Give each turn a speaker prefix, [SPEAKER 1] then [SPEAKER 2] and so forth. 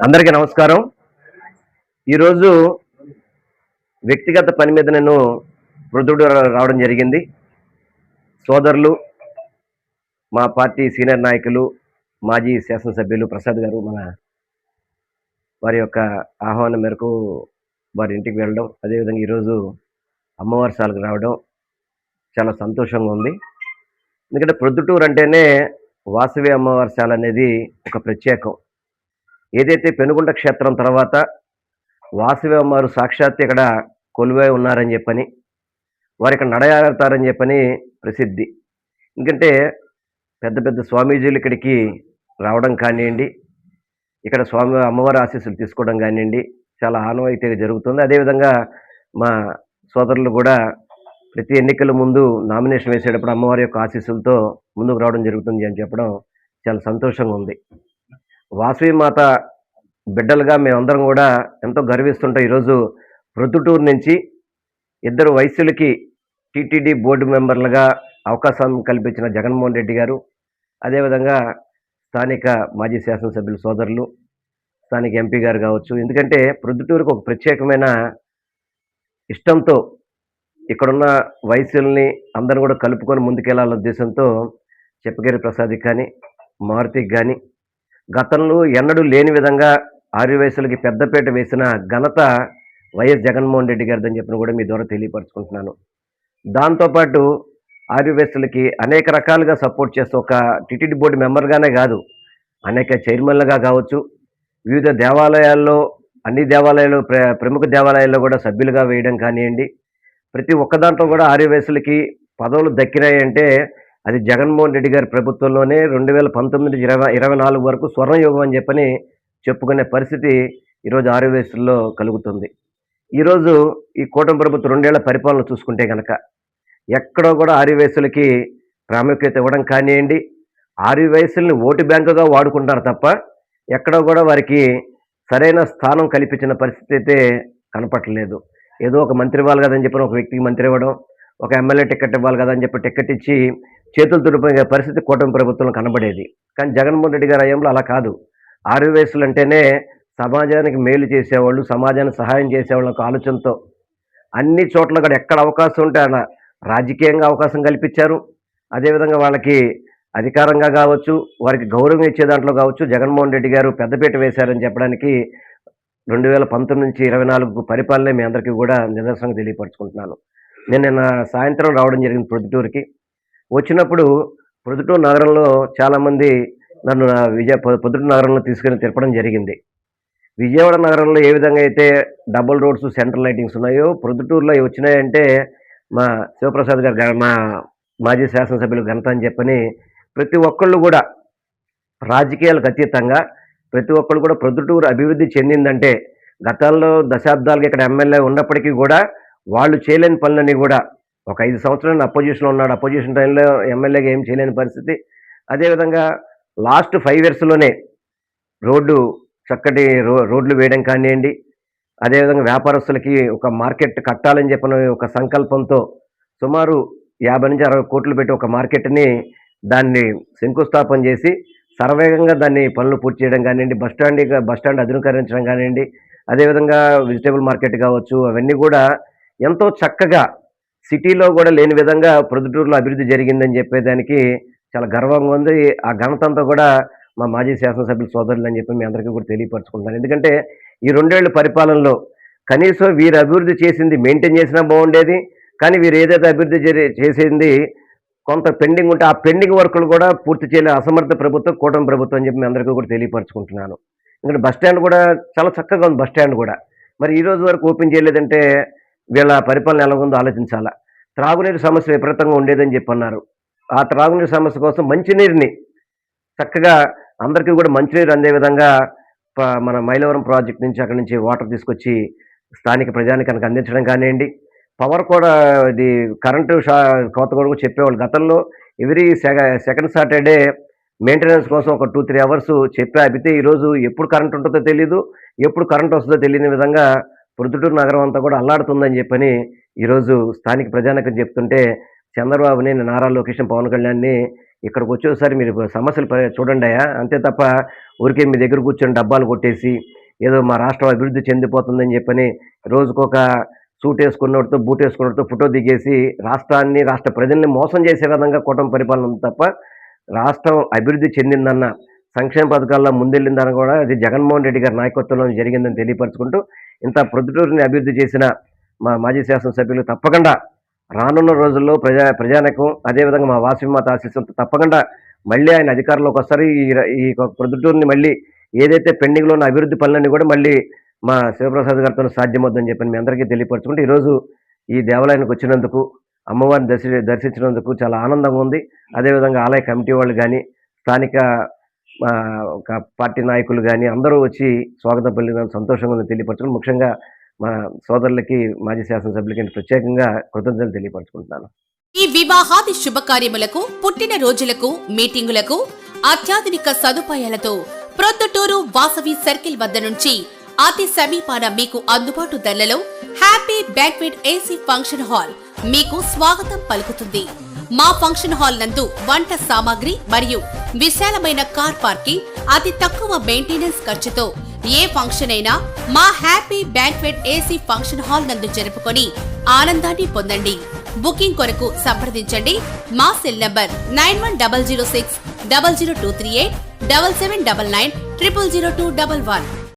[SPEAKER 1] అందరికీ నమస్కారం. ఈరోజు వ్యక్తిగత పని మీద నేను ప్రొద్దుటూరు రావడం జరిగింది. సోదరులు, మా పార్టీ సీనియర్ నాయకులు, మాజీ శాసనసభ్యులు ప్రసాద్ గారు వారి యొక్క ఆహ్వానం మేరకు వారి ఇంటికి వెళ్ళడం, అదేవిధంగా ఈరోజు అమ్మవారి సాలకు రావడం చాలా సంతోషంగా ఉంది. ఎందుకంటే ప్రొద్దుటూరు అంటేనే వాసవి అమ్మవారి శాల అనేది ఒక ప్రత్యేకం. ఏదైతే పెనుగొండ క్షేత్రం తర్వాత వాసవి అమ్మవారు సాక్షాత్ ఇక్కడ కొలువై ఉన్నారని చెప్పని, వారు ఇక్కడ నడయాడతారని చెప్పని ప్రసిద్ధి. ఎందుకంటే పెద్ద పెద్ద స్వామీజీలు ఇక్కడికి రావడం కానివ్వండి, ఇక్కడ అమ్మవారి ఆశీస్సులు తీసుకోవడం కానివ్వండి, చాలా ఆనవాయితీగా జరుగుతుంది. అదేవిధంగా మా సోదరులు కూడా ప్రతి ఎన్నికల ముందు నామినేషన్ వేసేటప్పుడు అమ్మవారి యొక్క ఆశీస్సులతో ముందుకు రావడం జరుగుతుంది అని చెప్పడం చాలా సంతోషంగా ఉంది. వాసవి మాత బిడ్డలుగా మేమందరం కూడా ఎంతో గర్విస్తుంటాం. ఈరోజు ప్రొద్దుటూరు నుంచి 2 వైశ్యులకి టీటీడీ బోర్డు మెంబర్లుగా అవకాశం కల్పించిన జగన్మోహన్ రెడ్డి గారు, అదేవిధంగా స్థానిక మాజీ శాసనసభ్యులు సోదరులు, స్థానిక ఎంపీ గారు కావచ్చు. ఎందుకంటే ప్రొద్దుటూరుకు ఒక ప్రత్యేకమైన ఇష్టంతో ఇక్కడున్న వైశ్యుల్ని అందరూ కూడా కలుపుకొని ముందుకెళ్లాలనే ఉద్దేశంతో చెప్పగిరి ప్రసాద్కి కానీ, మారుతికి కానీ గతంలో ఎన్నడూ లేని విధంగా ఆర్యవైశ్యులకి పెద్దపీట వేసిన ఘనత వైఎస్ జగన్మోహన్ రెడ్డి గారిదని చెప్పిన కూడా మీ ద్వారా తెలియపరచుకుంటున్నాను. దాంతోపాటు ఆర్యవైశ్యులకి అనేక రకాలుగా సపోర్ట్ చేస్తూ ఒక టీటీడీ బోర్డు మెంబర్గానే కాదు, అనేక చైర్మన్లుగా కావచ్చు, వివిధ దేవాలయాల్లో అన్ని దేవాలయాలు ప్రముఖ దేవాలయాల్లో కూడా సభ్యులుగా వేయడం కానివ్వండి, ప్రతి ఒక్క దాంట్లో కూడా ఆర్యవైశ్యులకి పదవులు దక్కినాయంటే అది జగన్మోహన్ రెడ్డి గారి ప్రభుత్వంలోనే 2019-24 వరకు స్వర్ణయుగం అని చెప్పని చెప్పుకునే పరిస్థితి ఈరోజు ఆర్యవైశ్యుల్లో కలుగుతుంది. ఈరోజు ఈ కూటమి ప్రభుత్వం 2 ఏళ్ల పరిపాలన చూసుకుంటే కనుక ఎక్కడో కూడా ఆర్యవైశ్యులకి ప్రాముఖ్యత ఇవ్వడం కానివ్వండి, ఆర్యవైశ్యుల్ని ఓటు బ్యాంకుగా వాడుకుంటారు తప్ప ఎక్కడో కూడా వారికి సరైన స్థానం కల్పించిన పరిస్థితి అయితే కనపట్టలేదు. ఏదో ఒక మంత్రి ఇవ్వాలి కదని చెప్పి ఒక వ్యక్తికి మంత్రి ఇవ్వడం, ఒక ఎమ్మెల్యే టికెట్ ఇవ్వాలి కదని చెప్పి టికెట్ ఇచ్చి చేతులు తుడిపోయే పరిస్థితి కూటమి ప్రభుత్వంలో కనబడేది. కానీ జగన్మోహన్ రెడ్డి గారి హయాంలో అలా కాదు. ఆర్యవైశ్యులు అంటేనే సమాజానికి మేలు చేసేవాళ్ళు, సమాజానికి సహాయం చేసేవాళ్ళు ఒక ఆలోచనతో అన్ని చోట్ల కూడా ఎక్కడ అవకాశం ఉంటే అలా రాజకీయంగా అవకాశం కల్పించారు. అదేవిధంగా వాళ్ళకి అధికారంగా కావచ్చు, వారికి గౌరవం ఇచ్చే దాంట్లో కావచ్చు జగన్మోహన్ రెడ్డి గారు పెద్దపీట వేశారని చెప్పడానికి 2019-24 పరిపాలనే మీ అందరికీ కూడా నిదర్శనంగా తెలియపరచుకుంటున్నాను. నేను నిన్న సాయంత్రం రావడం జరిగింది ప్రొద్దుటూరుకి. వచ్చినప్పుడు ప్రొద్దుటూరు నగరంలో చాలామంది నన్ను ప్రొద్దుటూరు నగరంలో తీసుకెళ్ళి తిరపడం జరిగింది. విజయవాడ నగరంలో ఏ విధంగా అయితే డబుల్ రోడ్స్, సెంట్రల్ లైటింగ్స్ ఉన్నాయో ప్రొద్దుటూరులో వచ్చినాయంటే మా శివప్రసాద్ గారు, మా మాజీ శాసనసభ్యులు ఘనత అని చెప్పని ప్రతి ఒక్కళ్ళు కూడా రాజకీయాలకు అతీతంగా ప్రతి ఒక్కళ్ళు కూడా ప్రొద్దుటూరు అభివృద్ధి చెందిందంటే గతంలో దశాబ్దాలుగా ఇక్కడ ఎమ్మెల్యే ఉన్నప్పటికీ కూడా వాళ్ళు చేయలేని పనులన్నీ కూడా ఒక 5 సంవత్సరాలు అపోజిషన్లో ఉన్నాడు, అపోజిషన్ టైంలో ఎమ్మెల్యేగా ఏం చేయలేని పరిస్థితి. అదేవిధంగా లాస్ట్ 5 ఇయర్స్లోనే చక్కటి రోడ్లు వేయడం కానివ్వండి, అదేవిధంగా వ్యాపారస్తులకి ఒక మార్కెట్ కట్టాలని చెప్పిన ఒక సంకల్పంతో సుమారు 50-60 కోట్లు పెట్టి ఒక మార్కెట్ని దాన్ని శంకుస్థాపన చేసి సర్వేగంగా దాన్ని పనులు పూర్తి చేయడం కానివ్వండి, బస్టాండ్ ఆధునీకరించడం కానివ్వండి, అదేవిధంగా వెజిటేబుల్ మార్కెట్ కావచ్చు, అవన్నీ కూడా ఎంతో చక్కగా సిటీలో కూడా లేని విధంగా ప్రొద్దుటూరులో అభివృద్ధి జరిగిందని చెప్పేదానికి చాలా గర్వంగా ఉంది. ఆ ఘనత అంతా కూడా మా మాజీ శాసనసభ్యుల సోదరులు అని చెప్పి మీ అందరికీ కూడా తెలియపరచుకుంటున్నాను. ఎందుకంటే ఈ 2 ఏళ్ల పరిపాలనలో కనీసం వీరు అభివృద్ధి చేసింది మెయింటైన్ చేసినా బాగుండేది. కానీ వీరు ఏదైతే అభివృద్ధి చేసింది కొంత పెండింగ్ ఉంటే ఆ పెండింగ్ వర్కులు కూడా పూర్తి చేయలే అసమర్థ ప్రభుత్వం, కూటమి ప్రభుత్వం అని చెప్పి మీ అందరికీ కూడా తెలియపరచుకుంటున్నాను. ఎందుకంటే బస్ స్టాండ్ కూడా చాలా చక్కగా ఉంది బస్ స్టాండ్ కూడా. మరి ఈ రోజు వరకు ఓపెన్ చేయలేదంటే వీళ్ళ పరిపాలన ఎలా ఉందో ఆలోచించాలా. త్రాగునీరు సమస్య విపరీతంగా ఉండేదని చెప్పి అన్నారు. ఆ త్రాగునీరు సమస్య కోసం మంచినీరుని చక్కగా అందరికీ కూడా మంచినీరు అందే విధంగా మన మైలవరం ప్రాజెక్ట్ నుంచి అక్కడి నుంచి వాటర్ తీసుకొచ్చి స్థానిక ప్రజానికానికి అందించడం కానివ్వండి. పవర్ కూడా ఇది కరెంటు కోత కూడా చెప్పేవాళ్ళు. గతంలో ఎవ్రీ సెకండ్ సాటర్డే మెయింటెనెన్స్ కోసం ఒక 2-3 అవర్స్ చెప్పి ఆపితే ఈరోజు ఎప్పుడు కరెంట్ ఉంటుందో తెలీదు, ఎప్పుడు కరెంట్ వస్తుందో తెలియని విధంగా ప్రొద్దుటూరు నగరం అంతా కూడా అల్లాడుతుందని చెప్పని ఈరోజు స్థానిక ప్రజానికం చెప్తుంటే చంద్రబాబుని, నారా లోకేష్, పవన్ కళ్యాణ్‌ని ఇక్కడికి వచ్చేసారి మీరు సమస్యలు చూడండయ్యా, అంతే తప్ప ఊరికే మీ దగ్గర కూర్చొని డబ్బాలు కొట్టేసి ఏదో మా రాష్ట్రం అభివృద్ధి చెందిపోతుందని చెప్పని రోజుకొక సూట్ వేసుకున్నోడితో, బూట్ వేసుకున్నోడితో ఫోటో దిగేసి రాష్ట్రాన్ని, రాష్ట్ర ప్రజల్ని మోసం చేసే విధంగా కూటమి పరిపాలన ఉంది తప్ప రాష్ట్రం అభివృద్ధి చెందిందన్న, సంక్షేమ పథకాల్లో ముందెళ్ళిందని కూడా అది జగన్మోహన్ రెడ్డి గారి నాయకత్వంలో జరిగిందని తెలియపరచుకుంటూ, ఇంత ప్రొద్దుటూరుని అభివృద్ధి చేసిన మా మాజీ శాసనసభ్యులు తప్పకుండా రానున్న రోజుల్లో ప్రజానీకం అదేవిధంగా మా వాసవిమాత ఆశీస్సులతో తప్పకుండా మళ్ళీ ఆయన అధికారంలోకి వస్తారు. ఈ ప్రొద్దుటూరుని మళ్ళీ ఏదైతే పెండింగ్లో ఉన్న అభివృద్ధి పనులన్నీ కూడా మళ్ళీ మా శివప్రసాద్ గారితో సాధ్యమవుతుందని చెప్పని మీ అందరికీ తెలియపరచుకుంటూ ఈరోజు ఈ దేవాలయానికి వచ్చినందుకు, అమ్మవారిని దర్శించినందుకు చాలా ఆనందంగా ఉంది. అదేవిధంగా ఆలయ కమిటీ వాళ్ళు కానీ, స్థానిక ఒక పార్టీ నాయకులు కానీ అందరూ వచ్చి స్వాగతం పలికిన సంతోషంగా ఉందని తెలియపరచుకుని, ముఖ్యంగా మా సోదరులకి, మాజీ శాసనసభ్యులకి ప్రత్యేకంగా కృతజ్ఞతలు తెలియపరచుకుంటున్నాను.
[SPEAKER 2] ఈ వివాహాది శుభకార్యములకు, పుట్టిన రోజులకు, మీటింగులకు అత్యాధునిక సదుపాయాలతో ప్రొద్దుటూరు వాసవి సర్కిల్ వద్ద నుంచి అతి సమీపాన మీకు అందుబాటు ధరలలో happy banquet AC function hall మీకు స్వాగతం పలుకుతుంది. మా ఫంక్షన్ హాల్ నందు వంట సామాగ్రి మరియు విశాలమైన కార్ పార్కింగ్, అతి తక్కువ మెయింటెనెన్స్ ఖర్చుతో ఏ ఫంక్షన్ అయినా మా happy banquet AC function hall నందు జరుపుకొని ఆనందాన్ని పొందండి. బుకింగ్ కొరకు సంప్రదించండి. మా సెల్ నంబర్ 9100600238 7799 000211.